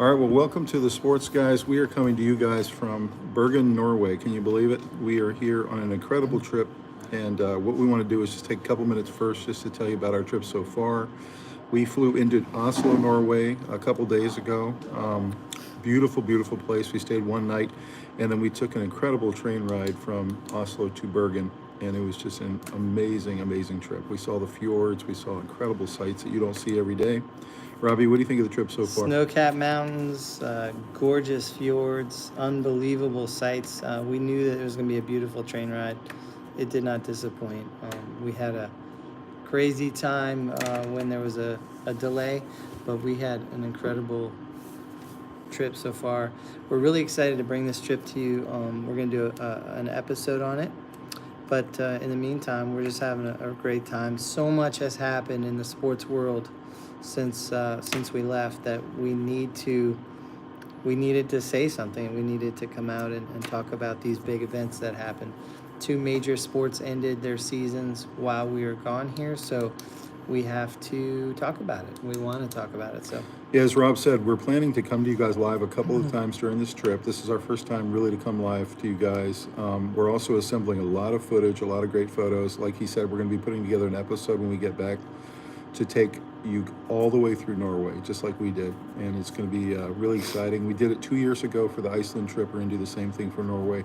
All right, well, welcome to the Sports Guyz. We are coming to you guys from Bergen, Norway. Can you believe it? We are here on an incredible trip, and what we want to do is just take a couple minutes first just to tell you about our trip so far. We flew into Oslo, Norway a couple days ago. Beautiful, beautiful place. We stayed one night, and then we took an incredible train ride from Oslo to Bergen, and it was just an amazing, amazing trip. We saw the fjords. We saw incredible sights that you don't see every day. Robbie, what do you think of the trip so far? Snow-capped mountains, gorgeous fjords, unbelievable sights. We knew that it was going to be a beautiful train ride. It did not disappoint. We had a crazy time when there was a delay, but we had an incredible trip so far. We're really excited to bring this trip to you. We're going to do an episode on it. But in the meantime, we're just having a great time. So much has happened in the sports world since we left that we needed to say something. We needed to come out and talk about these big events that happened. Two major sports ended their seasons while we were gone here, so we have to talk about it. We want to talk about it. So yeah, as Rob said, we're planning to come to you guys live a couple of times during this trip. This is our first time really to come live to you guys. We're also assembling a lot of footage, a lot of great photos. Like he said, we're going to be putting together an episode when we get back to take you all the way through Norway, just like we did. And it's going to be really exciting. We did it 2 years ago for the Iceland trip. We're going to do the same thing for Norway.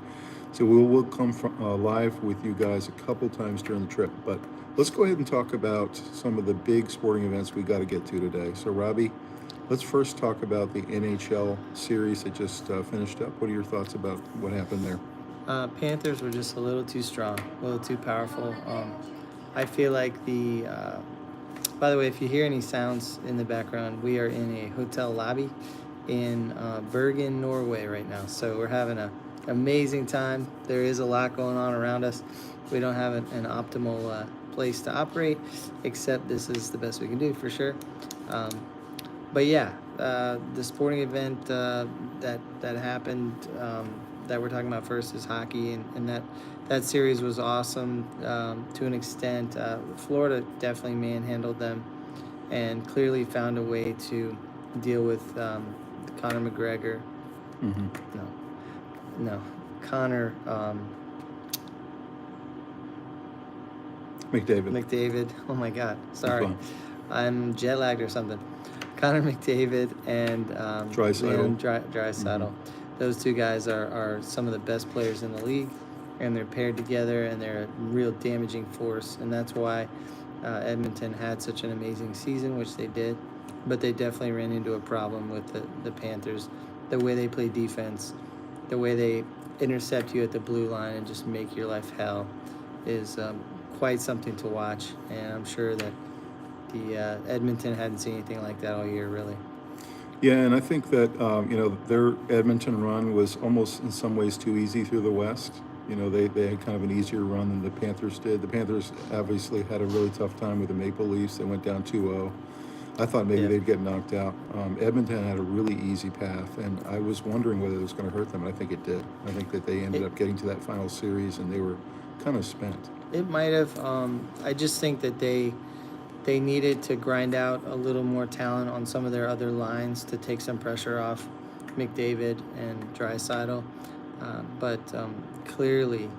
So we'll come from, live with you guys a couple times during the trip. But let's go ahead and talk about some of the big sporting events we got to get to today. So Robbie, let's first talk about the NHL series that just finished up. What are your thoughts about what happened there? Panthers were just a little too strong, a little too powerful. I feel like by the way, if you hear any sounds in the background, we are in a hotel lobby in Bergen, Norway right now. So we're having an amazing time. There is a lot going on around us. We don't have an optimal place to operate, except this is the best we can do for sure. But yeah, the sporting event that happened that we're talking about first is hockey, and that series was awesome to an extent. Florida definitely manhandled them and clearly found a way to deal with Conor McGregor. Mm-hmm. No, Conor McDavid. Oh my God, sorry, I'm jet lagged or something. Conor McDavid and Draisaitl. Draisaitl. Those two guys are some of the best players in the league, and they're paired together, and they're a real damaging force, and that's why Edmonton had such an amazing season, which they did, but they definitely ran into a problem with the Panthers. The way they play defense, the way they intercept you at the blue line and just make your life hell is quite something to watch, and I'm sure that the Edmonton hadn't seen anything like that all year, really. Yeah, and I think that, their Edmonton run was almost in some ways too easy through the West. They had kind of an easier run than the Panthers did. The Panthers obviously had a really tough time with the Maple Leafs. They went down 2-0. I thought maybe they'd get knocked out. Edmonton had a really easy path, and I was wondering whether it was going to hurt them, and I think it did. I think that they ended up getting to that final series, and they were kind of spent. It might have. I just think that they needed to grind out a little more talent on some of their other lines to take some pressure off McDavid and Draisaitl. But clearly,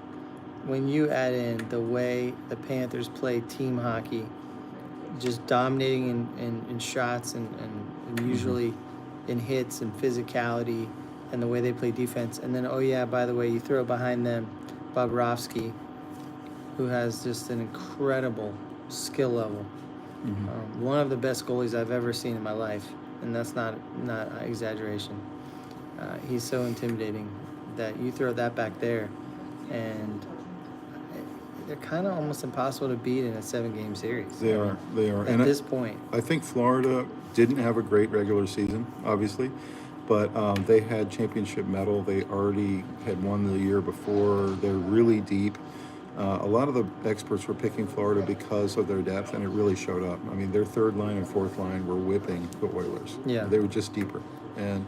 when you add in the way the Panthers play team hockey, just dominating in shots and usually in hits and physicality, and the way they play defense, and then, oh yeah, by the way, you throw behind them Bobrovsky, who has just an incredible skill level. Mm-hmm. One of the best goalies I've ever seen in my life, and that's not exaggeration. He's so intimidating that you throw that back there, and they're kind of almost impossible to beat in a 7-game series. They are. At this point. I think Florida didn't have a great regular season, obviously, but they had championship medal. They already had won the year before. They're really deep. A lot of the experts were picking Florida because of their depth, and it really showed up. I mean, their third line and fourth line were whipping the Oilers. Yeah. They were just deeper. And,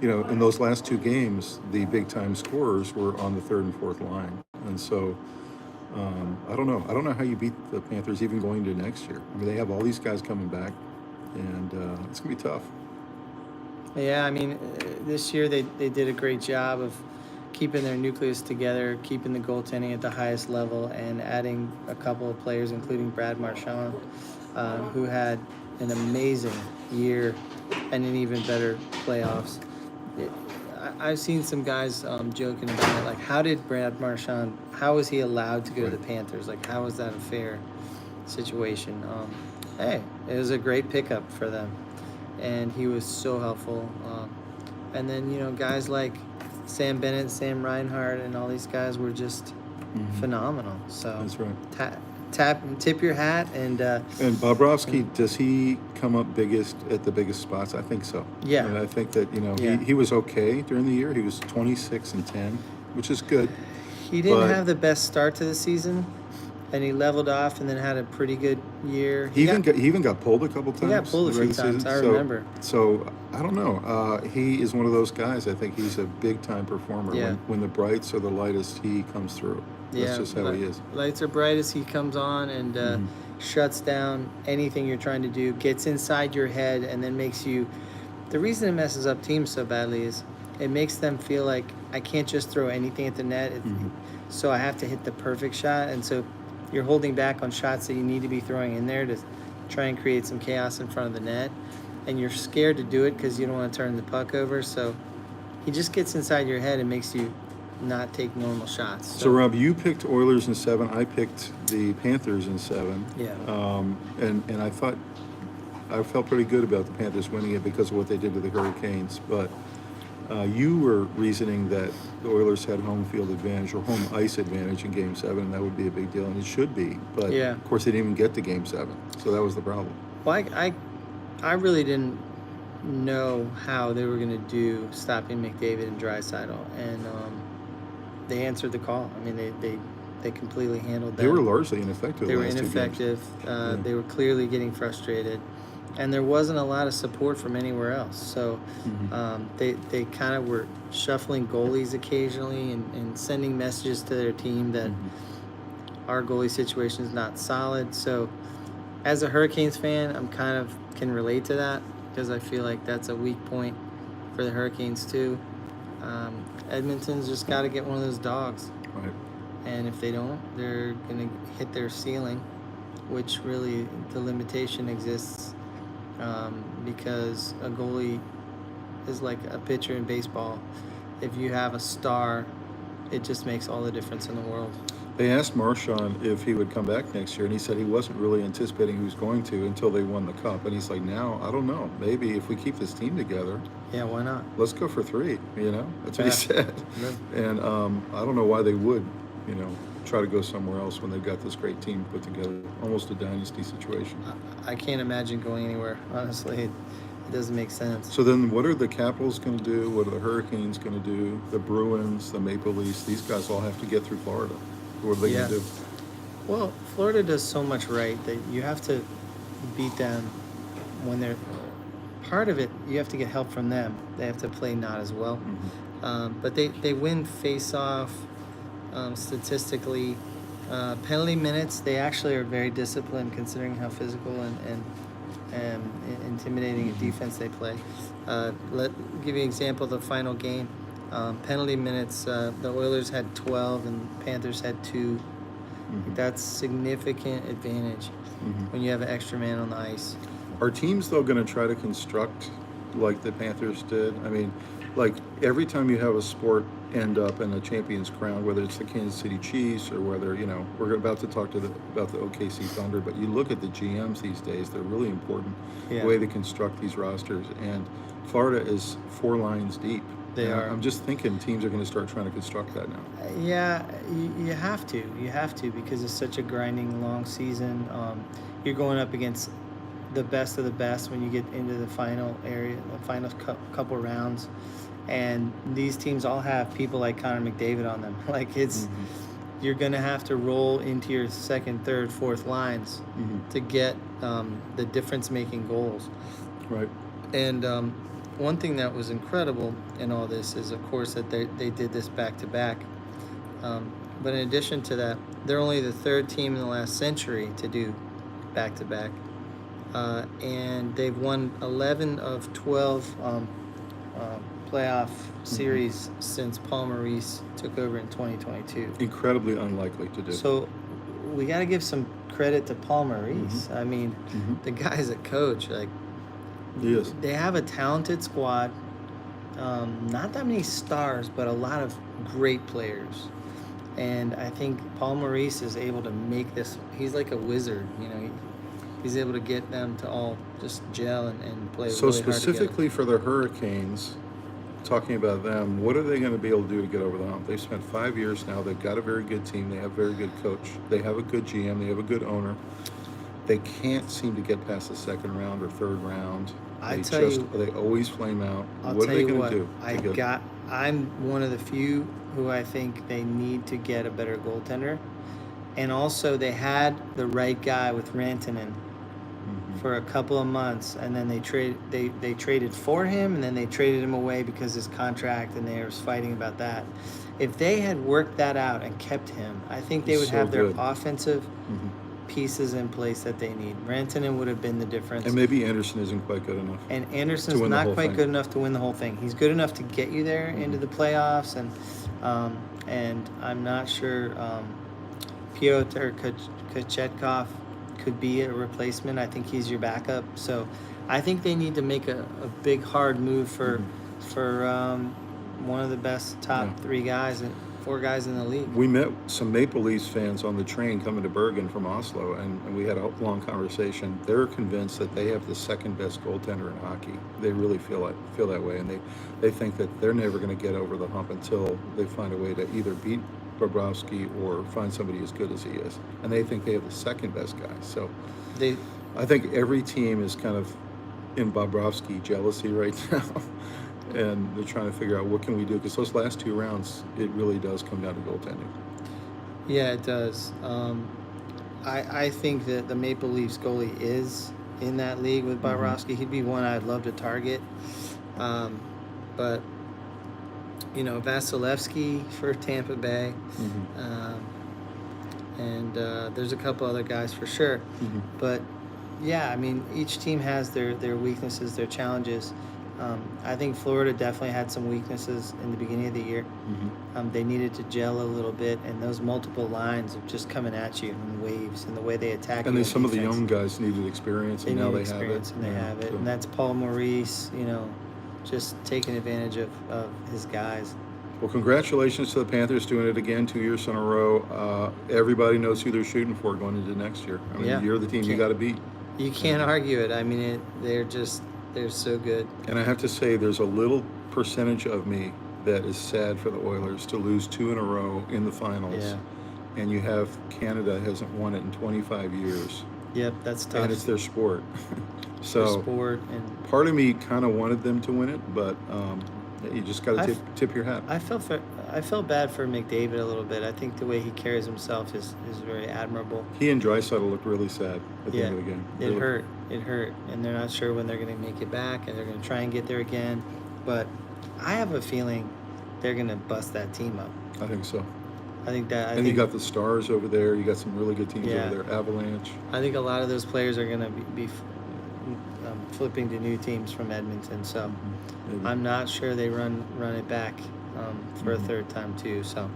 in those last 2 games, the big-time scorers were on the third and fourth line. And so, I don't know. I don't know how you beat the Panthers even going to next year. I mean, they have all these guys coming back, and it's going to be tough. Yeah, I mean, this year they did a great job of keeping their nucleus together, keeping the goaltending at the highest level, and adding a couple of players, including Brad Marchand, who had an amazing year and an even better playoffs. I've seen some guys joking about it, like, how did Brad Marchand, how was he allowed to go to the Panthers? Like, how was that a fair situation? Hey, it was a great pickup for them, and he was so helpful. And then, guys like Sam Bennett, Sam Reinhart, and all these guys were just phenomenal. So That's right. Tip your hat, and Bobrovsky, does he come up at the biggest spots? I think so. Yeah. And I think that Yeah. he was okay during the year. He was 26-10, which is good. he didn't but- have the best start to the season, and he leveled off and then had a pretty good year. He even got pulled a couple times. got pulled a during few the times, season. I remember. So I don't know. He is one of those guys. I think he's a big time performer. Yeah. When the brights are the lightest, he comes through. That's just how he is. Lights are brightest, he comes on and shuts down anything you're trying to do, gets inside your head, and then makes you. The reason it messes up teams so badly is it makes them feel like I can't just throw anything at the net, so I have to hit the perfect shot, and so you're holding back on shots that you need to be throwing in there to try and create some chaos in front of the net, and you're scared to do it because you don't want to turn the puck over. So he just gets inside your head and makes you not take normal shots. So Rob, you picked Oilers in 7. I picked the Panthers in 7. Yeah. And I felt pretty good about the Panthers winning it because of what they did to the Hurricanes. But you were reasoning that the Oilers had home field advantage or home ice advantage in Game 7, and that would be a big deal, and it should be. But Yeah. of course, they didn't even get to Game 7, so that was the problem. Well, I really didn't know how they were going to do stopping McDavid and Draisaitl, and they answered the call. I mean, they completely handled that. They were largely ineffective. They the were last 2 games. ineffective. They were clearly getting frustrated, and there wasn't a lot of support from anywhere else. So they kind of were shuffling goalies occasionally and sending messages to their team that our goalie situation is not solid. So as a Hurricanes fan, I'm kind of can relate to that because I feel like that's a weak point for the Hurricanes too. Edmonton's just got to get one of those dogs. Right. And if they don't, they're going to hit their ceiling, which really the limitation exists because a goalie is like a pitcher in baseball. If you have a star, it just makes all the difference in the world. They asked Marchand if he would come back next year, and he said he wasn't really anticipating he was going to until they won the Cup. And he's like, now, I don't know. Maybe if we keep this team together, Yeah, why not? let's go for 3, That's what he said. Yeah. And I don't know why they would, try to go somewhere else when they've got this great team put together. Almost a dynasty situation. I can't imagine going anywhere, honestly. It doesn't make sense. So then what are the Capitals going to do? What are the Hurricanes going to do? The Bruins, the Maple Leafs, these guys all have to get through Florida. What are they going to do? Well, Florida does so much right that you have to beat them when they're part of it. You have to get help from them. They have to play not as well, but they win face-off statistically. Penalty minutes, they actually are very disciplined considering how physical and intimidating a defense they play. Give you an example of the final game. Penalty minutes, the Oilers had 12 and Panthers had 2. That's significant advantage when you have an extra man on the ice. Are teams, though, going to try to construct like the Panthers did? I mean, like every time you have a sport end up in a champion's crown, whether it's the Kansas City Chiefs or whether, we're about to talk about the OKC Thunder, but you look at the GMs these days, they're really important the way they construct these rosters. And Florida is 4 lines deep. They are. I'm just thinking teams are going to start trying to construct that now. Yeah, you have to. You have to because it's such a grinding, long season. You're going up against the best of the best when you get into the final area, the final couple rounds. And these teams all have people like Connor McDavid on them. Like you're going to have to roll into your second, third, fourth lines to get the difference-making goals. Right. And one thing that was incredible in all this is, of course, that they did this back-to-back. But in addition to that, they're only the 3rd team in the last century to do back-to-back. And they've won 11 of 12 playoff series since Paul Maurice took over in 2022. Incredibly unlikely to do. So we got to give some credit to Paul Maurice. I mean, the guy's a coach. Like, He is. they have a talented squad. Not that many stars, but a lot of great players. And I think Paul Maurice is able to make this. He's like a wizard, you know. He's able to get them to all just gel and play So really hard specifically for the Hurricanes, talking about them, what are they going to be able to do to get over the hump? They've spent 5 years now. They've got a very good team. They have a very good coach. They have a good GM. They have a good owner. They can't seem to get past the second round or third round. They always flame out. What are they going to do? I'm one of the few who I think they need to get a better goaltender. And also they had the right guy with Rantanen for a couple of months, and then they traded for him, and then they traded him away because his contract, and they were fighting about that. If they had worked that out and kept him, I think they would have their offensive pieces in place that they need. Rantanen would have been the difference. And maybe Anderson isn't quite good enough. And Anderson's not quite good enough to win the whole thing. He's good enough to get you there into the playoffs, and I'm not sure Pyotr Kochetkov could be a replacement. I think he's your backup. So I think they need to make a big, hard move for one of the best top 4 guys in the league. We met some Maple Leafs fans on the train coming to Bergen from Oslo, and we had a long conversation. They're convinced that they have the second best goaltender in hockey. They really feel that way, and they think that they're never going to get over the hump until they find a way to either beat Bobrovsky or find somebody as good as he is. And they think they have the second best guy. So I think every team is kind of in Bobrovsky jealousy right now. And they're trying to figure out what can we do, because those last 2 rounds, it really does come down to goaltending. Yeah, it does. I think that the Maple Leafs goalie is in that league with Bobrovsky. He'd be one I'd love to target. But, you know, Vasilevsky for Tampa Bay. And there's a couple other guys for sure. But, yeah, I mean, each team has their weaknesses, their challenges. I think Florida definitely had some weaknesses in the beginning of the year. They needed to gel a little bit, and those multiple lines of just coming at you in waves and the way they attack. And some of the young guys needed experience, and now they have it. And they have it, and that's Paul Maurice. You know, just taking advantage of his guys. Well, congratulations to the Panthers doing it again 2 years in a row. Everybody knows who they're shooting for going into next year. I mean, you're the team you got to beat. You can't argue it. I mean, they're so good. And I have to say, there's a little percentage of me that is sad for the Oilers to lose 2 in a row in the finals. Yeah. And you have Canada hasn't won it in 25 years. Yep, that's tough. And it's their sport. So their sport, and part of me kind of wanted them to win it, but you just got to tip your hat. I felt bad for McDavid a little bit. I think the way he carries himself is very admirable. He and Draisaitl looked really sad at the end of the game. It hurt, and they're not sure when they're going to make it back, and they're going to try and get there again. But I have a feeling they're going to bust that team up. I think so. And you got the Stars over there. You got some really good teams over there. Avalanche. I think a lot of those players are going to be flipping to new teams from Edmonton. So I'm not sure they run it back for a third time too. So.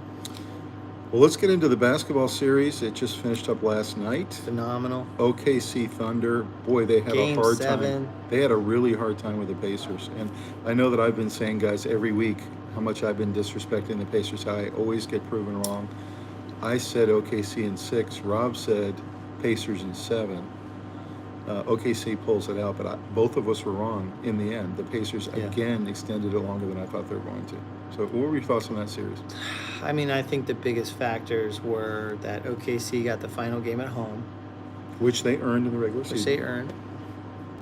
Well, let's get into the basketball series. It just finished up last night. Phenomenal. OKC Thunder. Boy, they had a hard time. They had a really hard time with the Pacers. And I know that I've been saying, guys, every week how much I've been disrespecting the Pacers. I always get proven wrong. I said OKC in 6. Rob said Pacers in 7. OKC pulls it out, but both of us were wrong in the end. The Pacers, again, extended it longer than I thought they were going to. So what were your thoughts on that series? I mean, I think the biggest factors were that OKC got the final game at home. Which they earned in the regular season. Which they earned.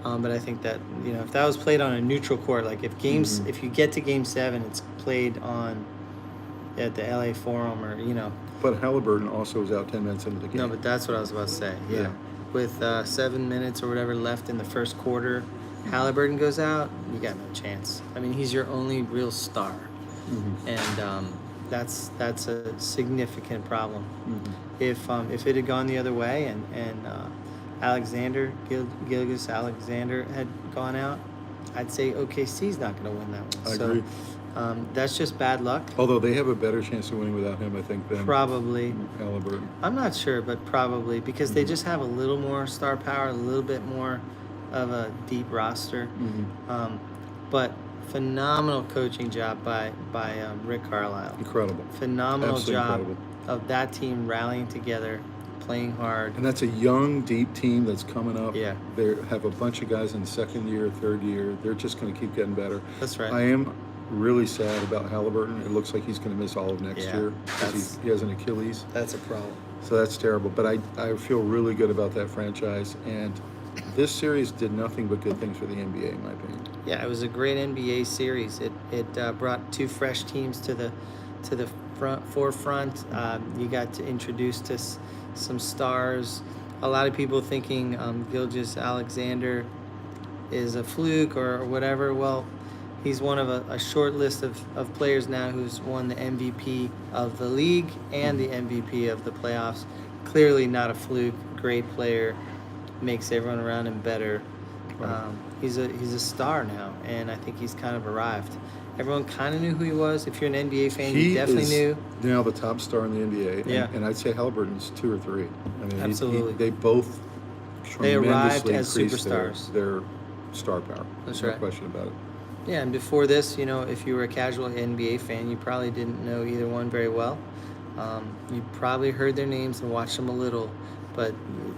But I think that, you know, if that was played on a neutral court, like if you get to Game 7, it's played at the LA Forum or, you know. But Halliburton also was out 10 minutes into the game. No, but that's what I was about to say. Yeah. With 7 minutes or whatever left in the first quarter, Halliburton goes out, you got no chance. I mean, he's your only real star. And that's a significant problem. If it had gone the other way and Gilgeous Alexander had gone out, I'd say OKC's not going to win that one. I agree. That's just bad luck. Although they have a better chance of winning without him, I think, than Probably. Halliburton. I'm not sure, but probably because they just have a little more star power, a little bit more of a deep roster. But phenomenal coaching job by Rick Carlisle. Incredible. Phenomenal Absolutely job incredible. of that team rallying together, playing hard. And that's a young, deep team that's coming up. Yeah. They have a bunch of guys in the second year, third year. They're just going to keep getting better. That's right. I am really sad about Halliburton. It looks like he's going to miss all of next year because he has an Achilles. That's a problem. So that's terrible. But I feel really good about that franchise. And this series did nothing but good things for the NBA, in my opinion. Yeah, it was a great NBA series. It brought two fresh teams to the forefront. You got to introduce to some stars. A lot of people thinking Gilgeous Alexander is a fluke or whatever. Well, he's one of a short list of players now who's won the MVP of the league and the MVP of the playoffs. Clearly not a fluke. Great player. Makes everyone around him better. Right. He's a star now, and I think he's kind of arrived. Everyone kind of knew who he was. If you're an NBA fan, you definitely knew. Now the top star in the NBA. Yeah. And I'd say Halliburton's 2 or 3. I mean, Absolutely. they both They arrived tremendously as increased superstars. Their star power. That's no right. question about it. Yeah, and before this, if you were a casual NBA fan, you probably didn't know either one very well. You probably heard their names and watched them a little, but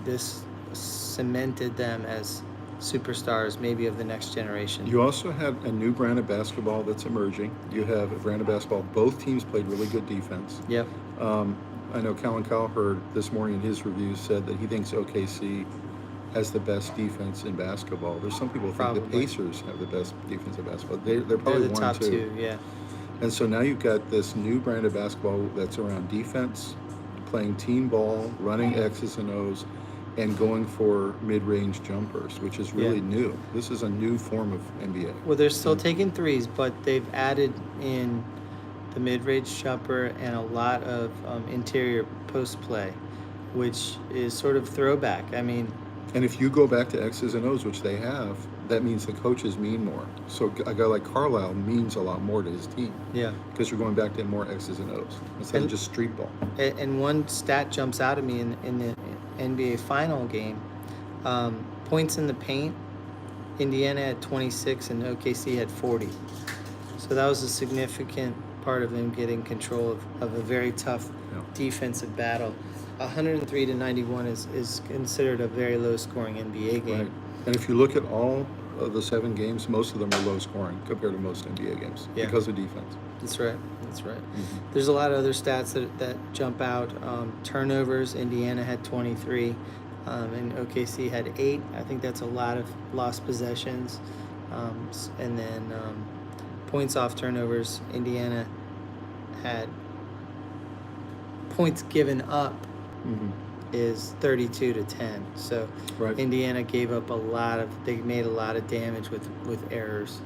this cemented them as superstars, maybe of the next generation. You also have a new brand of basketball that's emerging. You have a brand of basketball. Both teams played really good defense. Yep. I know Colin Cowherd this morning in his review said that he thinks OKC has the best defense in basketball. There's some people think the Pacers have the best defense in basketball. They're probably They're the one, top two. two, yeah. And so now you've got this new brand of basketball that's around defense, playing team ball, running X's and O's, and going for mid-range jumpers, which is really new. This is a new form of NBA. Well, they're still taking threes, but they've added in the mid-range jumper and a lot of interior post play, which is sort of throwback. I mean, and if you go back to X's and O's, which they have, that means the coaches mean more. So a guy like Carlisle means a lot more to his team. Yeah. Because you're going back to more X's and O's instead of just street ball. And one stat jumps out at me in the NBA final game. Points in the paint, Indiana had 26 and OKC had 40. So that was a significant part of them getting control of a very tough defensive battle. 103-91 is considered a very low-scoring NBA game. Right. And if you look at all of the 7 games, most of them are low-scoring compared to most NBA games because of defense. That's right. That's right. Mm-hmm. There's a lot of other stats that jump out. Turnovers, Indiana had 23, and OKC had 8. I think that's a lot of lost possessions. And then points off turnovers, Indiana had points given up is 32-10. So Indiana gave up they made a lot of damage with errors.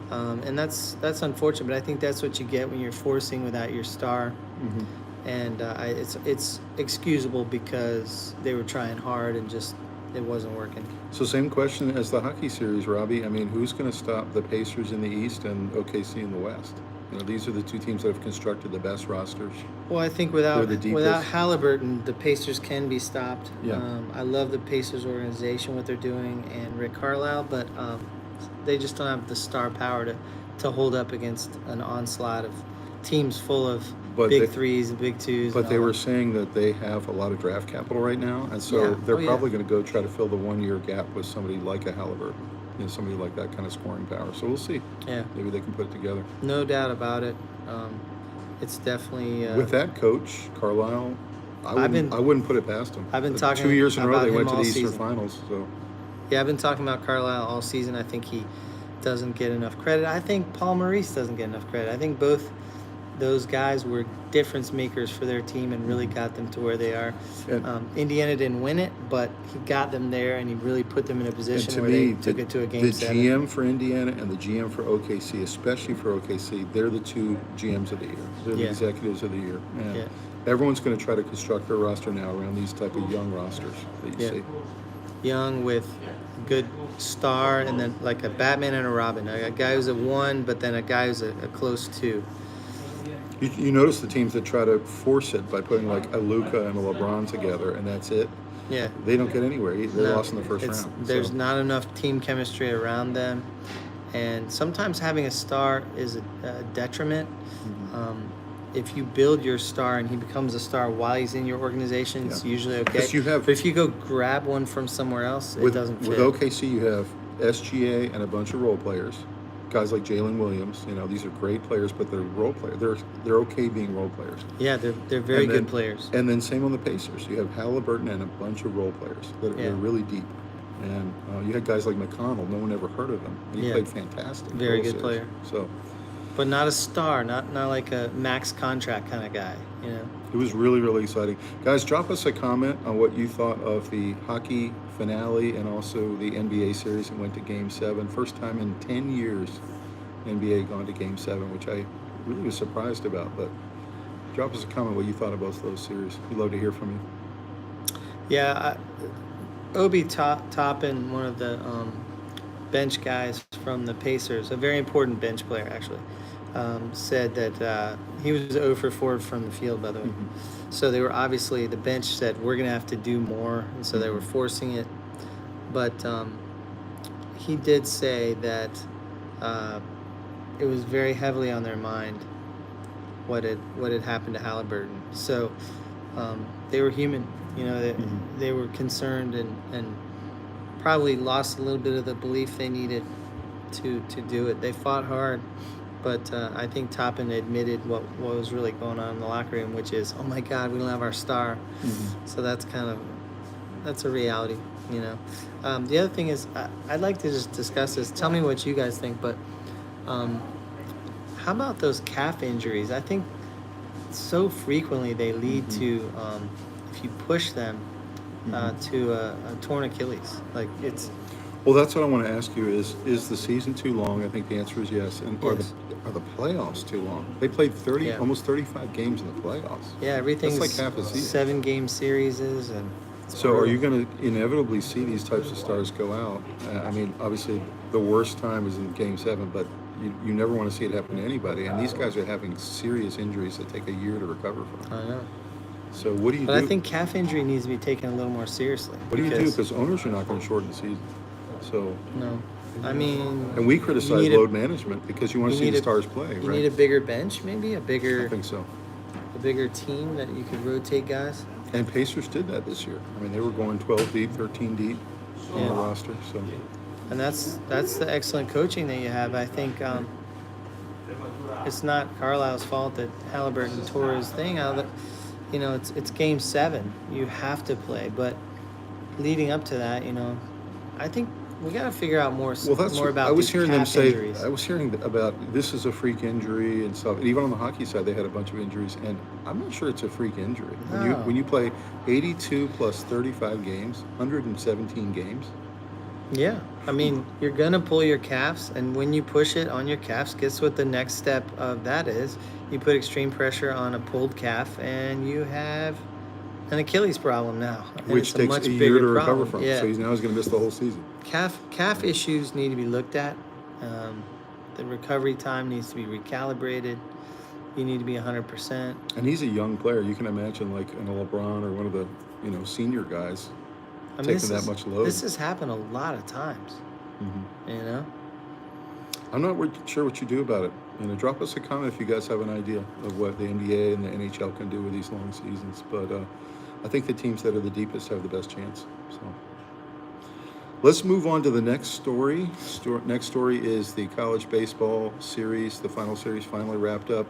And that's unfortunate, but I think that's what you get when you're forcing without your star. And it's excusable because they were trying hard and just it wasn't working. So same question as the hockey series, Robbie. I mean, who's going to stop the Pacers in the East and OKC in the West? These are the two teams that have constructed the best rosters. Well, I think without Halliburton, the Pacers can be stopped. Yeah. I love the Pacers organization, what they're doing, and Rick Carlisle, but they just don't have the star power to hold up against an onslaught of teams full of big threes and big twos. But they were saying that they have a lot of draft capital right now, and so they're probably going to go try to fill the 1-year gap with somebody like a Halliburton. Somebody like that kind of scoring power. So we'll see. Yeah. Maybe they can put it together. No doubt about it. It's definitely... with that coach, Carlisle, I wouldn't put it past him. I've been talking 2 years in a row they went to the Eastern Finals. So. Yeah, I've been talking about Carlisle all season. I think he doesn't get enough credit. I think Paul Maurice doesn't get enough credit. I think both those guys were difference makers for their team and really got them to where they are. Indiana didn't win it, but he got them there and he really put them in a position where they took it to a game 7. The GM for Indiana and the GM for OKC, especially for OKC, they're the 2 GMs of the year. They're the executives of the year. And everyone's going to try to construct their roster now around these type of young rosters that you see. Young with good star, and then like a Batman and a Robin, a guy who's a 1, but then a guy who's a close 2. You notice the teams that try to force it by putting like a Luka and a LeBron together, and that's it. Yeah. They don't get anywhere. They're lost in the first round. There's not enough team chemistry around them, and sometimes having a star is a detriment. Mm-hmm. If you build your star and he becomes a star while he's in your organization, it's usually okay. But if you go grab one from somewhere else, it doesn't fit. With OKC, you have SGA and a bunch of role players. Guys like Jalen Williams, these are great players, but they're role players. They're okay being role players. Yeah, they're very good players. And then same on the Pacers. You have Halliburton and a bunch of role players that are really deep. And you had guys like McConnell. No one ever heard of him. And he played fantastic. Very good player. So, but not a star, not like a max contract kind of guy. It was really, really exciting. Guys, drop us a comment on what you thought of the hockey finale and also the NBA series that went to Game 7. First time in 10 years NBA gone to Game 7, which I really was surprised about. But drop us a comment what you thought of both those series. We'd love to hear from you. Yeah, Obi Toppin, one of the bench guys from the Pacers, a very important bench player actually, said that he was 0 for 4 from the field, by the way. Mm-hmm. So they were obviously, the bench said, we're going to have to do more, and so they were forcing it. But he did say that it was very heavily on their mind what had happened to Halliburton. So they were human, they were concerned and probably lost a little bit of the belief they needed to do it. They fought hard. But I think Toppin admitted what was really going on in the locker room, which is, oh my God, we don't have our star. Mm-hmm. So that's a reality, The other thing is, I'd like to just discuss this. Tell me what you guys think, but how about those calf injuries? I think so frequently they lead to, if you push them, to a torn Achilles. Like it's... Well, that's what I want to ask you is the season too long? I think the answer is yes. And yes. Are the playoffs too long? They played almost 35 games in the playoffs. Yeah, everything's that's like half a season. 7-game series, and so are you going to inevitably see these types of stars go out? I mean, obviously the worst time is in Game 7, but you never want to see it happen to anybody. And these guys are having serious injuries that take a year to recover from. I know. So what do you do? But I think calf injury needs to be taken a little more seriously. What do you do? Because owners are not going to shorten the season. So no, I mean, and we criticize load management because you want to see the stars play. You need a bigger bench, maybe I think so. A bigger team that you could rotate guys. And Pacers did that this year. I mean, they were going 12 deep, 13 deep on the roster. So, and that's the excellent coaching that you have. I think it's not Carlisle's fault that Halliburton tore his thing out. It's Game 7. You have to play, but leading up to that, I think. We got to figure out more about. I was hearing them say. Injuries. I was hearing about this is a freak injury and stuff. And even on the hockey side, they had a bunch of injuries, and I'm not sure it's a freak injury. No. When you play 82 plus 35 games, 117 games. Yeah, I mean you're gonna pull your calves, and when you push it on your calves, guess what the next step of that is? You put extreme pressure on a pulled calf, and you have an Achilles problem now, which takes a year to recover from. Yeah. So he's going to miss the whole season. Calf issues need to be looked at. The recovery time needs to be recalibrated. You need to be 100%. And he's a young player. You can imagine like in a LeBron or one of the senior guys taking that much load. This has happened a lot of times. Mm-hmm. I'm not sure what you do about it. Drop us a comment if you guys have an idea of what the NBA and the NHL can do with these long seasons. But I think the teams that are the deepest have the best chance. So let's move on to the next story. Next story is the college baseball series. The final series finally wrapped up.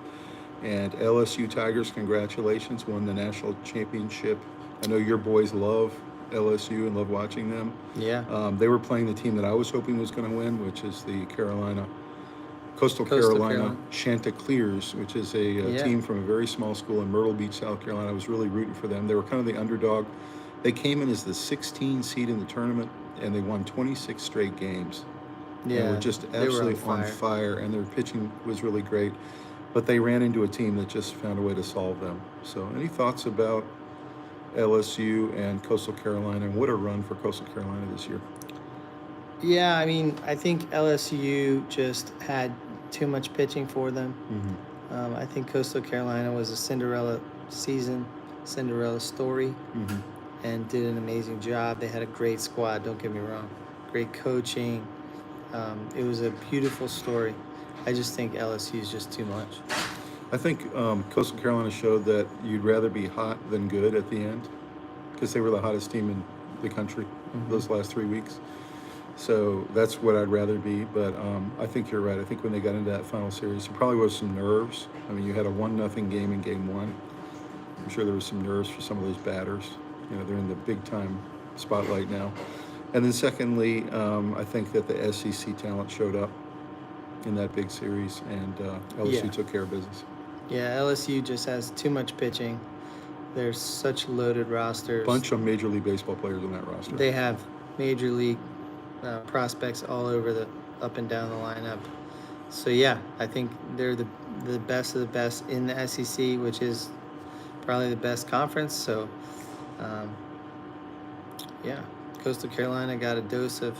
And LSU Tigers, congratulations, won the national championship. I know your boys love LSU and love watching them. Yeah. They were playing the team that I was hoping was going to win, which is the Coastal Carolina Chanticleers, which is a team from a very small school in Myrtle Beach, South Carolina. I was really rooting for them. They were kind of the underdog. They came in as the 16 seed in the tournament, and they won 26 straight games. Yeah, they were just absolutely on fire, and their pitching was really great. But they ran into a team that just found a way to solve them. So any thoughts about LSU and Coastal Carolina, and what a run for Coastal Carolina this year? Yeah, I mean, I think LSU just had too much pitching for them. I think Coastal Carolina was a Cinderella season, Cinderella story, and did an amazing job. They had a great squad, don't get me wrong. Great coaching. It was a beautiful story. I just think LSU is just too much. I think Coastal Carolina showed that you'd rather be hot than good at the end, because they were the hottest team in the country those last 3 weeks. So that's what I'd rather be. But I think you're right. I think when they got into that final series, there probably was some nerves. I mean, you had a 1-0 game in game one. I'm sure there was some nerves for some of those batters. You know, they're in the big time spotlight now. And then secondly, I think that the SEC talent showed up in that big series, and LSU took care of business. Yeah, LSU just has too much pitching. There's such loaded rosters. Bunch of Major League Baseball players on that roster. They have Major League prospects all over the up and down the lineup. So yeah, I think they're the best of the best in the SEC, which is probably the best conference. So yeah, Coastal Carolina got a dose of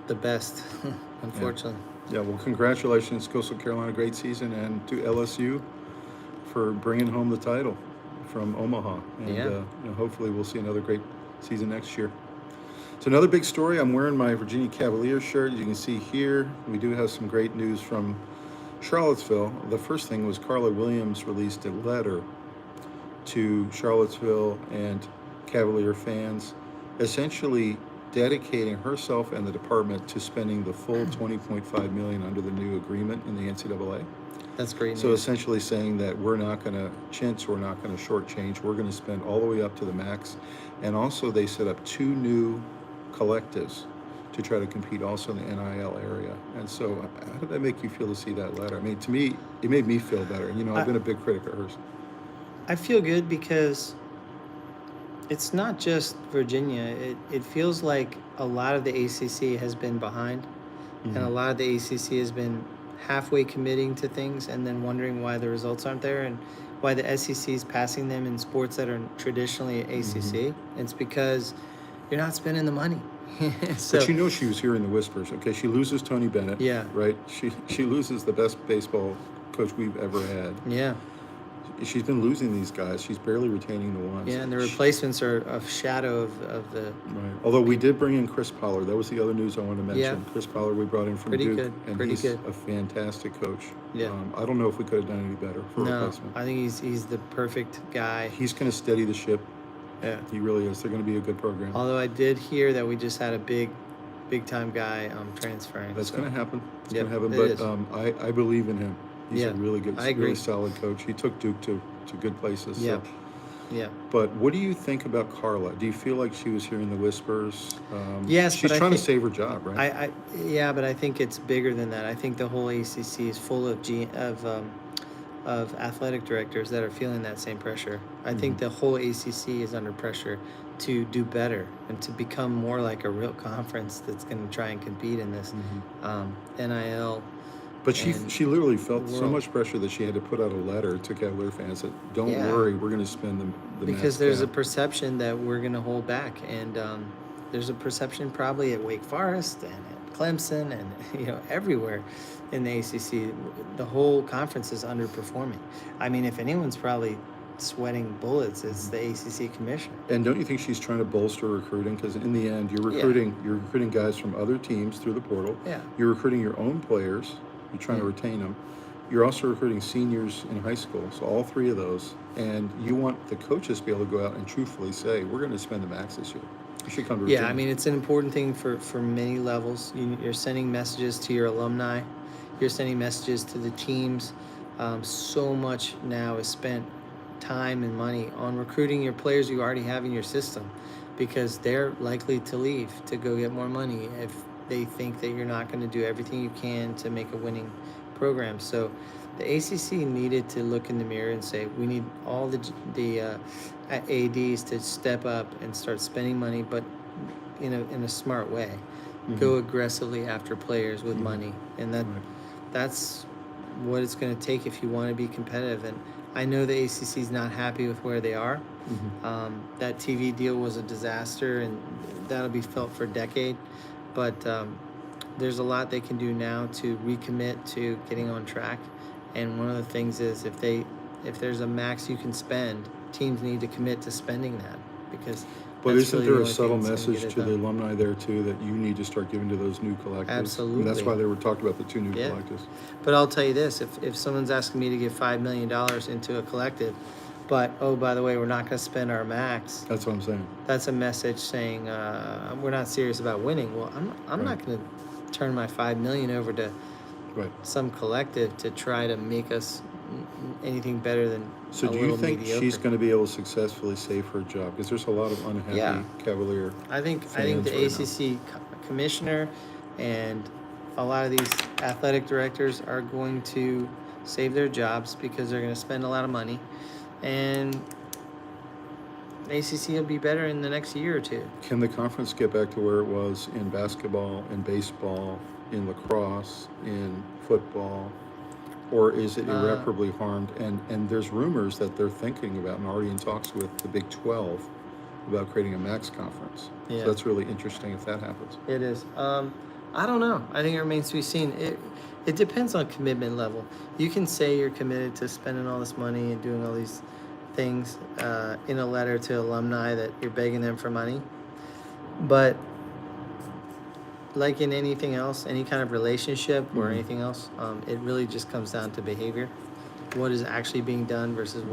the best, unfortunately. Yeah, well, congratulations, Coastal Carolina, great season, and to LSU for bringing home the title from Omaha. And you know, hopefully we'll see another great season next year. So another big story, I'm wearing my Virginia Cavaliers shirt. You can see here, we do have some great news from Charlottesville. The first thing was Carla Williams released a letter to Charlottesville and Cavalier fans, essentially dedicating herself and the department to spending the full $20.5 million under the new agreement in the NCAA. That's great news. So essentially saying that we're not going to chintz, we're not going to shortchange, we're going to spend all the way up to the max. And also they set up 2 new collectives to try to compete also in the NIL area. And so how did that make you feel to see that letter? I mean, to me, it made me feel better. You know, I've been a big critic of hers. I feel good because it's not just Virginia. It feels like a lot of the ACC has been behind, and a lot of the ACC has been halfway committing to things and then wondering why the results aren't there and why the SEC is passing them in sports that are traditionally ACC. It's because you're not spending the money. So, but you know she was hearing the whispers. Okay, she loses Tony Bennett. Yeah. Right? She loses the best baseball coach we've ever had. Yeah. She's been losing these guys. She's barely retaining the ones. Yeah, and the replacements are a shadow of the... Right. Although we did bring in Chris Pollard. That was the other news I wanted to mention. Yeah. Chris Pollard we brought in from Pretty Duke. good. And Pretty he's good. a fantastic coach. Yeah. I don't know if we could have done any better for replacement. I think he's the perfect guy. He's going to steady the ship. Yeah. He really is. They're going to be a good program. Although I did hear that we just had a big time guy transferring. That's going to happen. It's going to happen. It But is. I believe in him. He's Yeah, a really good, I agree. really solid coach. He took Duke to good places. Yeah. So. Yeah. But what do you think about Carla? Do you feel like she was hearing the whispers? Yes, she's but trying to save her job, right? But I think it's bigger than that. I think the whole ACC is full of athletic directors that are feeling that same pressure. I think the whole ACC is under pressure to do better and to become more like a real conference that's going to try and compete in this NIL. But she literally felt so world. much pressure that she had to put out a letter to Cavalier fans that don't worry, we're going to spend the because max there's a cap. perception that we're going to hold back, and there's a perception probably at Wake Forest and at Clemson and everywhere in the ACC. The whole conference is underperforming. I mean, if anyone's probably sweating bullets, it's the ACC commissioner. And don't you think she's trying to bolster recruiting? Because in the end, you're recruiting guys from other teams through the portal. Yeah. You're recruiting your own players. You're trying to retain them. You're also recruiting seniors in high school, so all 3 of those. And you want the coaches to be able to go out and truthfully say, we're going to spend the max this year. You should come to Virginia. Yeah, I mean, it's an important thing for many levels. You're sending messages to your alumni. You're sending messages to the teams. So much now is spent time and money on recruiting your players you already have in your system, because they're likely to leave to go get more money if they think that you're not going to do everything you can to make a winning program. So the ACC needed to look in the mirror and say, we need all the ADs to step up and start spending money, but in a smart way. Go aggressively after players with money. And that's what it's going to take if you want to be competitive. And I know the ACC is not happy with where they are. That TV deal was a disaster, and that'll be felt for a decade. but there's a lot they can do now to recommit to getting on track. And one of the things is if there's a max you can spend, teams need to commit to spending that, because But that's isn't really there the a only subtle thing that's gonna message get it to the done. alumni there too that you need to start giving to those new collectives? I mean, Absolutely. that's why they were talking about the 2 new Yeah. collectives. But I'll tell you this, if someone's asking me to give $5 million into a collective, but, oh, by the way, we're not going to spend our max, That's what I'm saying. that's a message saying we're not serious about winning. Well, I'm not Right. going to turn my $5 million over to Right. some collective to try to make us anything better than So a do you little think mediocre. she's going to be able to successfully save her job? Because there's a lot of unhappy Yeah. Cavalier. I think fans the right now. ACC commissioner and a lot of these athletic directors are going to save their jobs because they're going to spend a lot of money, and ACC will be better in the next year or two. Can the conference get back to where it was in basketball, in baseball, in lacrosse, in football? Or is it irreparably harmed? And there's rumors that they're thinking about and already in talks with the Big 12 about creating a max conference. Yeah. So that's really interesting if that happens. It is. I don't know. I think it remains to be seen. It depends on commitment level. You can say you're committed to spending all this money and doing all these things in a letter to alumni that you're begging them for money. But like in anything else, any kind of relationship or Mhm. anything else, it really just comes down to behavior. What is actually being done versus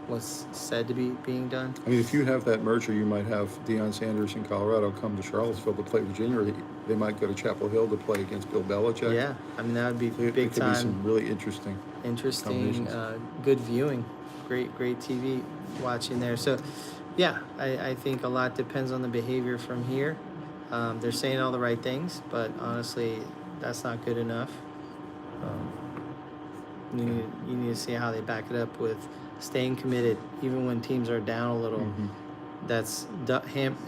what's said to be being done. I mean, if you have that merger, you might have Deion Sanders in Colorado come to Charlottesville to play Virginia, or they might go to Chapel Hill to play against Bill Belichick. Yeah, I mean, that would be It big could be time. some really interesting. Interesting, combinations. good viewing, great TV watching there. So, yeah, I think a lot depends on the behavior from here. They're saying all the right things, but honestly, that's not good enough. You need to see how they back it up with staying committed, even when teams are down a little. Mhm. That's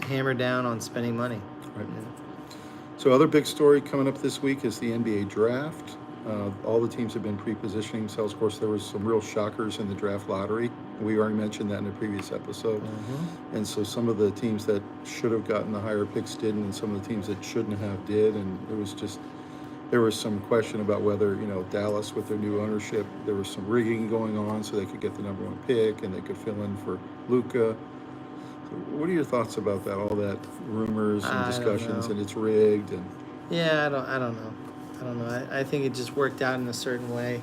hammer down on spending money. Right. Yeah. So other big story coming up this week is the NBA draft. All the teams have been pre-positioning themselves. Of course, there was some real shockers in the draft lottery. We already mentioned that in a previous episode. Mhm. And so some of the teams that should have gotten the higher picks didn't, and some of the teams that shouldn't have did. And there was some question about whether, Dallas with their new ownership, there was some rigging going on so they could get the number 1 pick and they could fill in for Luka. So what are your thoughts about that? All that rumors and I don't discussions, know. and it's rigged and. Yeah, I don't know. I think it just worked out in a certain way.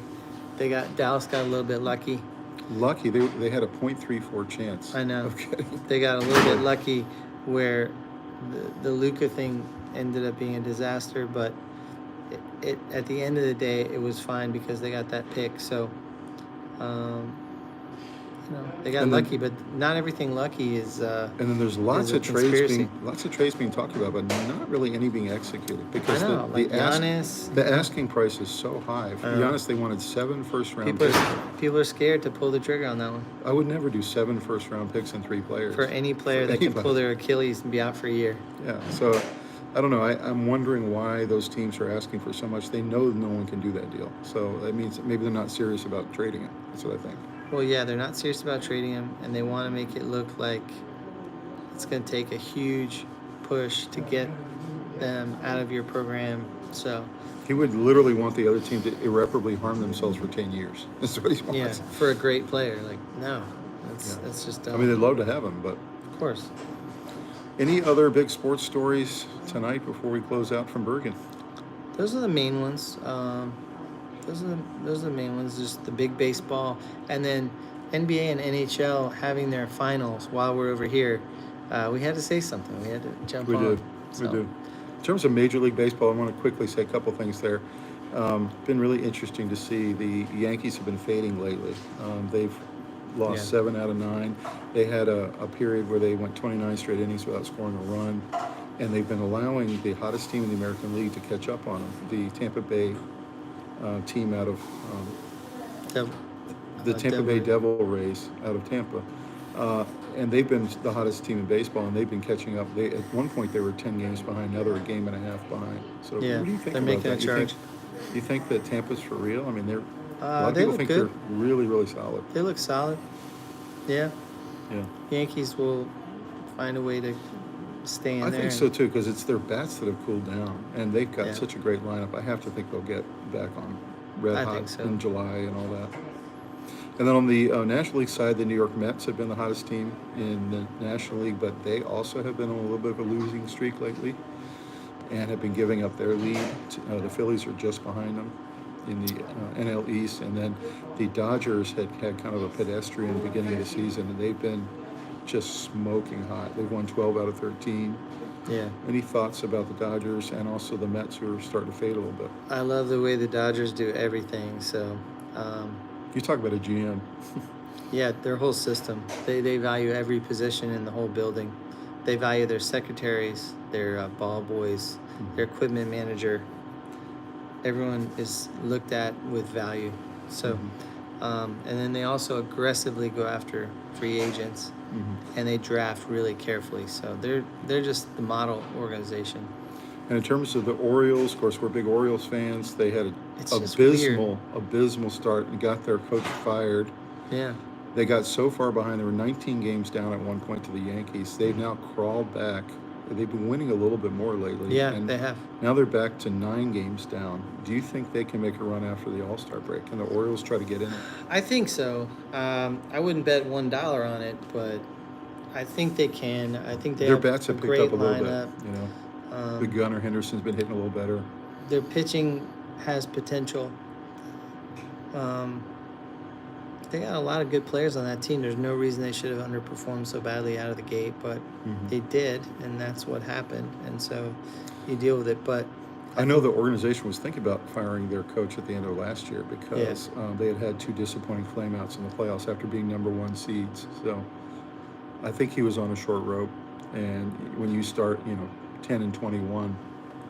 Dallas got a little bit lucky. Lucky, they had a .34 chance. I know. of getting- They got a little bit lucky where the Luka thing ended up being a disaster, but it at the end of the day it was fine because they got that pick. So they got And then- lucky, but not everything lucky is And then there's lots a of trades conspiracy. being talked about, but not really any being executed because I know, like Giannis. the asking price is so high. For I know. Giannis, they wanted 7 first-round People picks. are scared to pull the trigger on that one. I would never do 7 first-round picks and 3 players. For any player that can anybody. pull their Achilles and be out for a year. Yeah, so I don't know. I'm wondering why those teams are asking for so much. They know no one can do that deal. So that means maybe they're not serious about trading it. That's what I think. Well, yeah, they're not serious about trading him, and they want to make it look like it's going to take a huge push to get them out of your program. So, He would literally want the other team to irreparably harm themselves for 10 years. That's what he yeah, wants. for a great player, like, no, Yeah. that's just dumb. I mean, they'd love to have him, but of course. any other big sports stories tonight before we close out from Bergen? Those are the main ones. Those are the main ones. Just the big baseball, and then NBA and NHL having their finals while we're over here. We had to say something. We had to jump We on. did. So, We did. In terms of Major League Baseball, I want to quickly say a couple things there. Been really interesting to see. The Yankees have been fading lately. They've lost Yeah. 7 out of 9. They had a period where they went 29 straight innings without scoring a run, and they've been allowing the hottest team in the American League to catch up on them. The Tampa Bay team out of the Tampa Bay Devil Rays out of Tampa. And they've been the hottest team in baseball, and they've been catching up. At one point, they were 10 games behind, now they're a game and a half behind. So Yeah, what do you think they're about making that? a charge. You think that Tampa's for real? I mean, a lot of they people look think good. they're really, really solid. They look solid. Yeah. Yeah. Yankees will find a way to staying I there. think so too, because it's their bats that have cooled down, and they've got Yeah. such a great lineup. I have to think they'll get back on red I hot think so. in July and all that. And then on the National League side, the New York Mets have been the hottest team in the National League, but they also have been on a little bit of a losing streak lately and have been giving up their lead. The Phillies are just behind them in the NL East, and then the Dodgers had kind of a pedestrian beginning of the season, and they've been just smoking hot. They've won 12 out of 13. Yeah. Any thoughts about the Dodgers and also the Mets, who are starting to fade a little bit? I love the way the Dodgers do everything. So, You talk about a GM. yeah, their whole system. They value every position in the whole building. They value their secretaries, their ball boys, their equipment manager. Everyone is looked at with value. So, and then they also aggressively go after free agents, and they draft really carefully. So they're just the model organization. And in terms of the Orioles, of course, we're big Orioles fans. They had an It's just weird. abysmal start and got their coach fired. Yeah. They got so far behind. They were 19 games down at one point to the Yankees. They've now crawled back. They've been winning a little bit more lately. Yeah, and they have. Now they're back to 9 games down. Do you think they can make a run after the All-Star break? Can the Orioles try to get in it? I think so. I wouldn't bet $1 on it, but I think they can. I think they Their have bats a have picked great up a little lineup. bit. You know, the Gunnar Henderson's been hitting a little better. Their pitching has potential. They got a lot of good players on that team. There's no reason they should have underperformed so badly out of the gate, but they did, and that's what happened. And so you deal with it. But I know the organization was thinking about firing their coach at the end of last year because they had had 2 disappointing flameouts in the playoffs after being number 1 seeds. So I think he was on a short rope. And when you start, 10-21,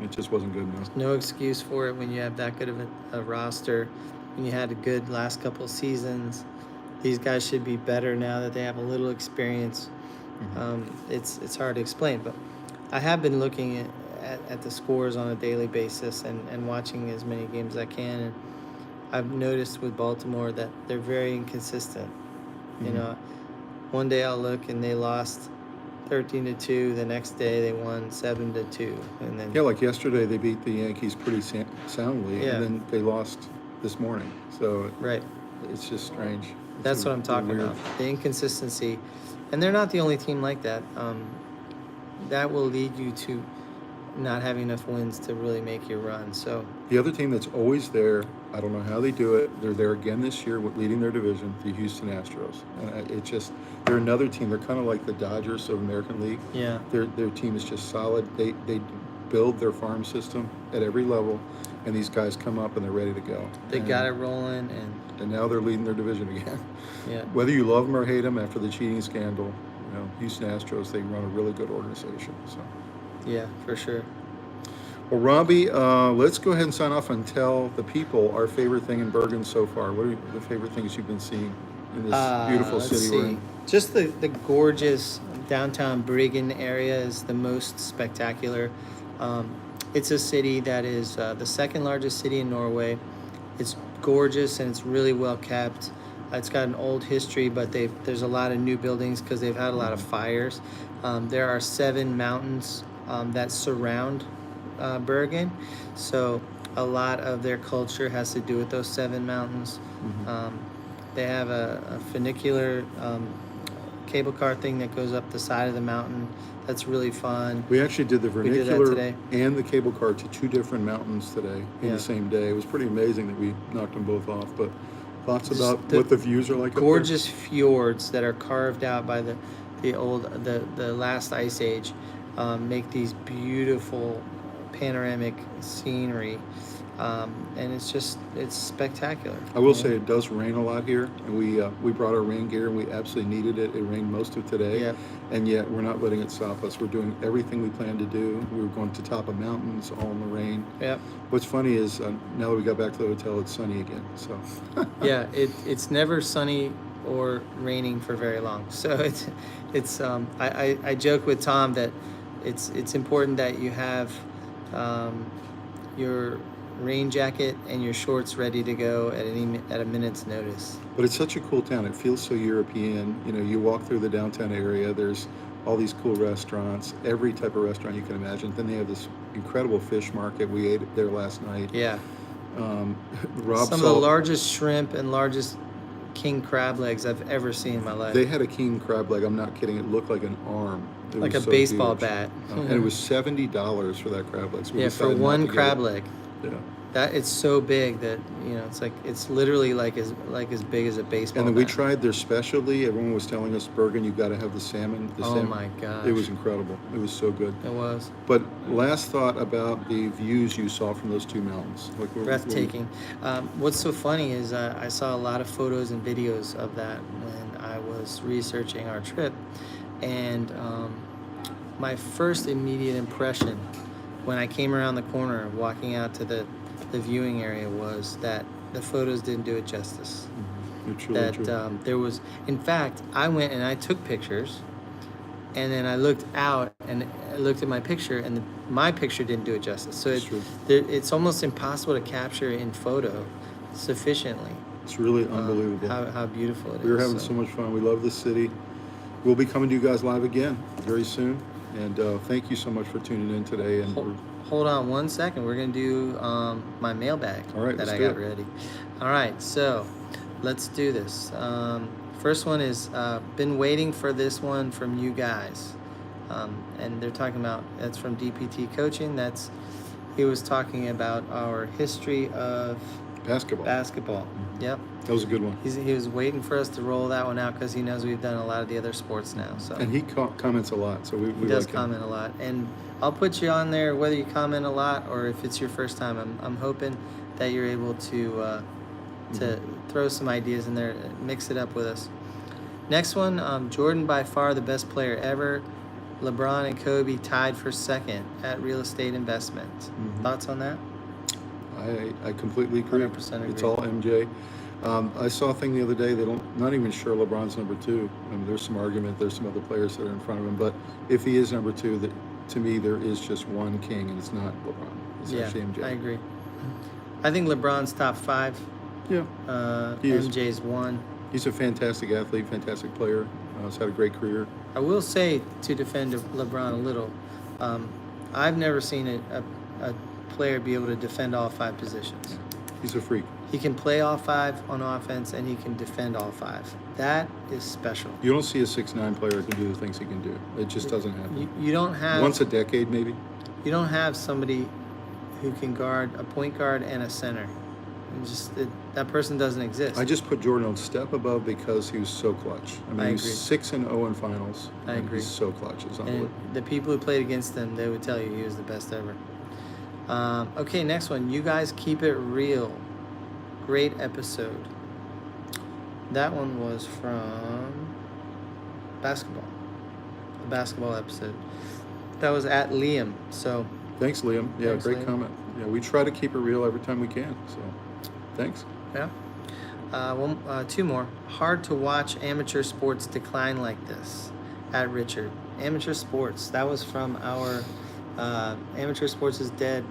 it just wasn't good enough. no excuse for it when you have that good of a roster. When you had a good last couple of seasons, these guys should be better now that they have a little experience. It's hard to explain, but I have been looking at the scores on a daily basis and watching as many games as I can. And I've noticed with Baltimore that they're very inconsistent. You know, one day I'll look and they lost 13-2. The next day they won 7-2, and then Yeah, like yesterday they beat the Yankees pretty soundly, Yeah. and then they lost this morning. So right. it's just strange. That's what I'm talking weird. about. The inconsistency, and they're not the only team like that. That will lead you to not having enough wins to really make your run. So The other team that's always there, I don't know how they do it. They're there again this year with leading their division, the Houston Astros. And they're another team. They're kind of like the Dodgers of American League. yeah, Their team is just solid. They build their farm system at every level, and these guys come up and they're ready to go. they got it rolling, and And now they're leading their division again. yeah, Whether you love them or hate them after the cheating scandal, Houston Astros, they run a really good organization. So. yeah, for sure. Well, Robbie, let's go ahead and sign off and tell the people our favorite thing in Bergen so far. What are the favorite things you've been seeing in this beautiful Let's city we're see. in? Just the gorgeous downtown Bergen area is the most spectacular. It's a city that is the second largest city in Norway. It's gorgeous and it's really well kept. It's got an old history, but there's a lot of new buildings because they've had a lot of fires. There are 7 mountains that surround Bergen, so a lot of their culture has to do with those 7 mountains. They have a funicular cable car thing that goes up the side of the mountain. That's really fun. We actually did the We did that vernacular today. and the cable car to 2 different mountains today in Yeah. the same day. It was pretty amazing that we knocked them both off. But thoughts about the what the views are like up there? Gorgeous fjords that are carved out by the last ice age make these beautiful panoramic scenery, and it's spectacular. I will say it does rain a lot here, and we brought our rain gear and we absolutely needed it. It rained most of today, Yep. and yet we're not letting it stop us. We're doing everything we plan to do. We were going to top of mountains, all in the rain. Yep. What's funny is now that we got back to the hotel, it's sunny again. So Yeah, it's never sunny or raining for very long. So I joke with Tom that it's important that you have your rain jacket and your shorts ready to go at a minute's notice. But it's such a cool town. It feels so European. You walk through the downtown area. There's all these cool restaurants, every type of restaurant you can imagine. Then they have this incredible fish market. We ate there last night. Yeah. Rob Some of the largest shrimp and largest king crab legs I've ever seen in my life. They had a king crab leg. I'm not kidding. It looked like an arm. It like was a so baseball huge. And it was $70 for that crab leg. So we yeah, for decided not one to get crab it. leg. Yeah. That it's so big that it's literally like as big as a baseball. And then we bat. tried their specialty. Everyone was telling us, Bergen, you've got to have the salmon. Oh my gosh. It was incredible. It was so good. It was But last thought about the views you saw from those two mountains. breathtaking. What's so funny is I saw a lot of photos and videos of that when I was researching our trip, and my first immediate impression when I came around the corner walking out to the viewing area was that the photos didn't do it justice. True. There was, in fact, I went and I took pictures, and then I looked out and I looked at my picture, and my picture didn't do it justice. So it's almost impossible to capture in photo sufficiently. It's really unbelievable. How beautiful it is. We were having so much fun. We love this city. We'll be coming to you guys live again very soon. And thank you so much for tuning in today. And Hold on one second. We're going to do my mailbag that I got ready. All right, so let's do this. First one is, been waiting for this one from you guys. And they're talking about, that's from DPT Coaching. He was talking about our history of basketball. Yep. That was a good one. He was waiting for us to roll that one out because he knows we've done a lot of the other sports now. So. And he comments a lot, so we does like comment a lot, and I'll put you on there whether you comment a lot or if it's your first time. I'm hoping that you're able to throw some ideas in there, mix it up with us. Next one, Jordan by far the best player ever. LeBron and Kobe tied for second at real estate investment. Thoughts on that? I completely agree. 100% agree. It's all MJ. I saw a thing the other day. Not even sure LeBron's number 2. I mean, there's some argument. There's some other players that are in front of him. But if he is number 2, to me, there is just one king, and it's not LeBron. It's actually MJ. I agree. I think LeBron's top 5. Yeah. MJ's 1. He's a fantastic athlete, fantastic player. He's had a great career. I will say, to defend LeBron a little, I've never seen a player be able to defend all 5 positions. Yeah. He's a freak. He can play all 5 on offense, and he can defend all 5. That is special. You don't see a 6'9" player who can do the things he can do. It just doesn't happen. You don't have... Once a decade, maybe. You don't have somebody who can guard a point guard and a center. That person doesn't exist. I just put Jordan a step above because he was so clutch. I mean, he's 6-0 in finals. I agree. He's so clutch. It's unbelievable. And the people who played against him, they would tell you he was the best ever. Okay, next one. You guys keep it real. Great episode. That one was from basketball. The basketball episode. That was at Liam. So thanks, Liam. Yeah, thanks, great Liam. comment. Yeah, we try to keep it real every time we can. So, thanks. Yeah. 2 more. Hard to watch amateur sports decline like this. At Richard. Amateur sports. That was from our Amateur Sports is Dead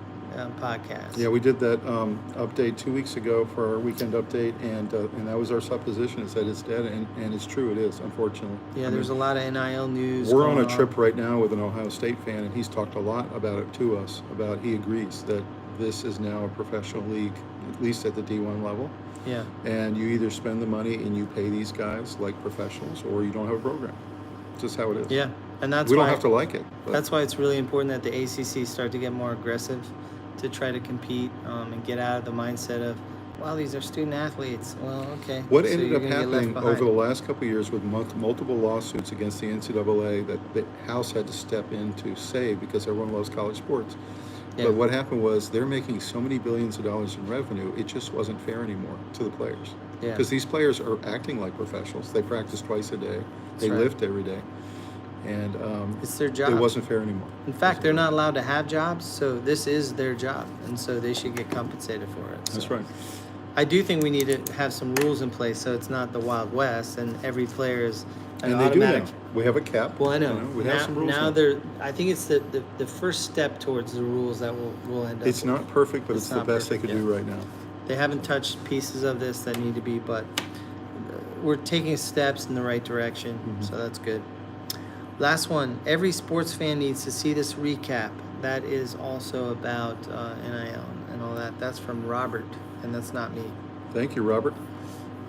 podcast. Yeah, we did that update 2 weeks ago for our weekend update, and that was our supposition. It said it's dead, and it's true. It is, unfortunately. Yeah, there's a lot of NIL news. We're on a trip right now with an Ohio State fan, and he's talked a lot about it to us. He agrees that this is now a professional league, at least at the D1 level. Yeah. And you either spend the money and you pay these guys like professionals, or you don't have a program. It's just how it is. Yeah, and that's we why don't have to like it. But that's why it's really important that the ACC start to get more aggressive to try to compete and get out of the mindset of, well, these are student athletes. Well, okay. What so ended you're up gonna get left happening over behind. the last couple of years with multiple lawsuits against the NCAA that the House had to step in to save because everyone loves college sports. Yeah. But what happened was they're making so many billions of dollars in revenue, it just wasn't fair anymore to the players. Yeah. Because these players are acting like professionals. They practice twice a day. They right. lift every day. And it's their job. It wasn't fair anymore. In fact, they're not allowed to have jobs, so this is their job, and so they should get compensated for it. So. That's right. I do think we need to have some rules in place so it's not the Wild West and every player is an And they automatic. do now. We have a cap. Well, I know. We have some rules now now. I think it's the first step towards the rules that we'll end up It's with. not perfect, but it's the not best perfect, they could do right now. They haven't touched pieces of this that need to be, but we're taking steps in the right direction, so that's good. Last one. Every sports fan needs to see this recap. That is also about NIL and all that. That's from Robert, and that's not me. Thank you, Robert.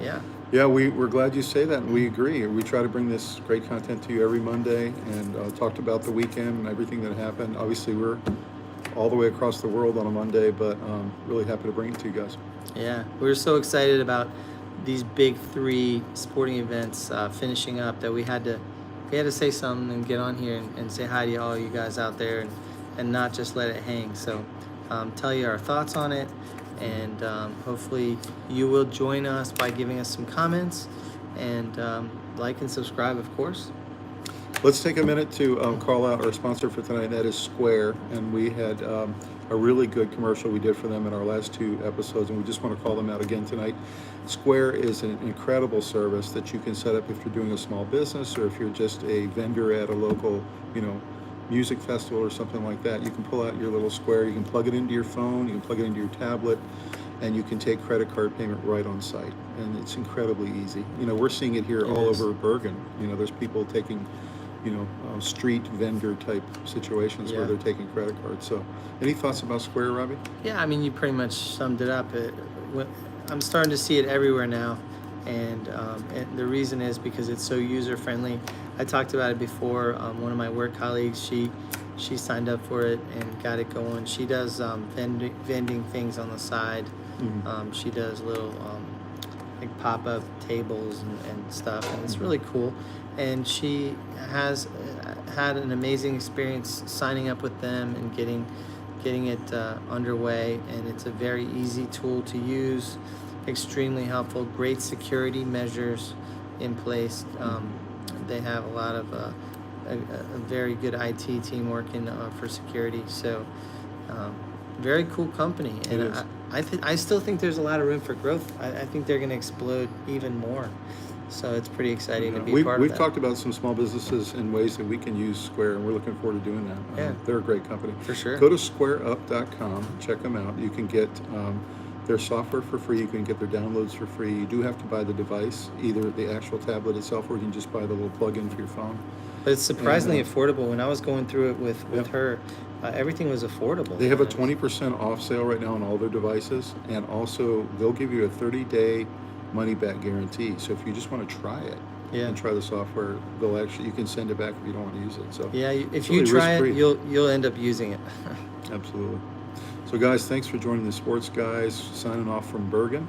Yeah. Yeah, we're glad you say that, and we agree. We try to bring this great content to you every Monday, and talked about the weekend and everything that happened. Obviously, we're all the way across the world on a Monday, but really happy to bring it to you guys. Yeah, we're so excited about these big 3 sporting events finishing up that we had to say something and get on here and say hi to all you guys out there and not just let it hang. So tell you our thoughts on it, and hopefully you will join us by giving us some comments and like and subscribe, of course. Let's take a minute to call out our sponsor for tonight, and that is Square. And we had a really good commercial we did for them in our last 2 episodes, and we just want to call them out again tonight. Square is an incredible service that you can set up if you're doing a small business, or if you're just a vendor at a local, music festival or something like that. You can pull out your little Square, you can plug it into your phone, you can plug it into your tablet, and you can take credit card payment right on site. And it's incredibly easy. We're seeing it here all over Bergen. There's people taking street vendor type situations where they're taking credit cards. So any thoughts about Square, Robbie? Yeah, I mean, you pretty much summed it up. I'm starting to see it everywhere now, and the reason is because it's so user friendly. I talked about it before. One of my work colleagues, she signed up for it and got it going. She does vending things on the side. Mm-hmm. She does little like pop-up tables and stuff, and it's really cool. And she has had an amazing experience signing up with them and getting it underway. And it's a very easy tool to use, extremely helpful, great security measures in place. They have a lot of a very good IT team working for security. So very cool company. And I still think there's a lot of room for growth. I think they're going to explode even more. So it's pretty exciting to be part of that. We've talked about some small businesses in ways that we can use Square, and we're looking forward to doing that. Yeah. They're a great company. For sure. Go to squareup.com, check them out. You can get their software for free. You can get their downloads for free. You do have to buy the device, either the actual tablet itself, or you can just buy the little plug-in for your phone. But it's surprisingly affordable. When I was going through it with her, everything was affordable. They have a 20% off sale right now on all their devices, and also they'll give you a 30-day money-back guarantee. So if you just want to try it and try the software, you can send it back if you don't want to use it. So if you try it, you'll end up using it. Absolutely. So guys, thanks for joining the Sports Guys. Signing off from Bergen.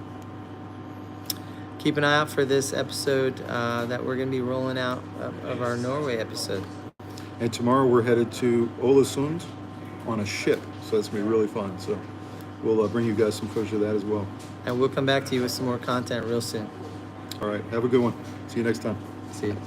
Keep an eye out for this episode that we're going to be rolling out of our Norway episode. And tomorrow we're headed to Ålesund on a ship, so that's going to be really fun. So we'll bring you guys some footage of that as well. And we'll come back to you with some more content real soon. All right, have a good one. See you next time. See you.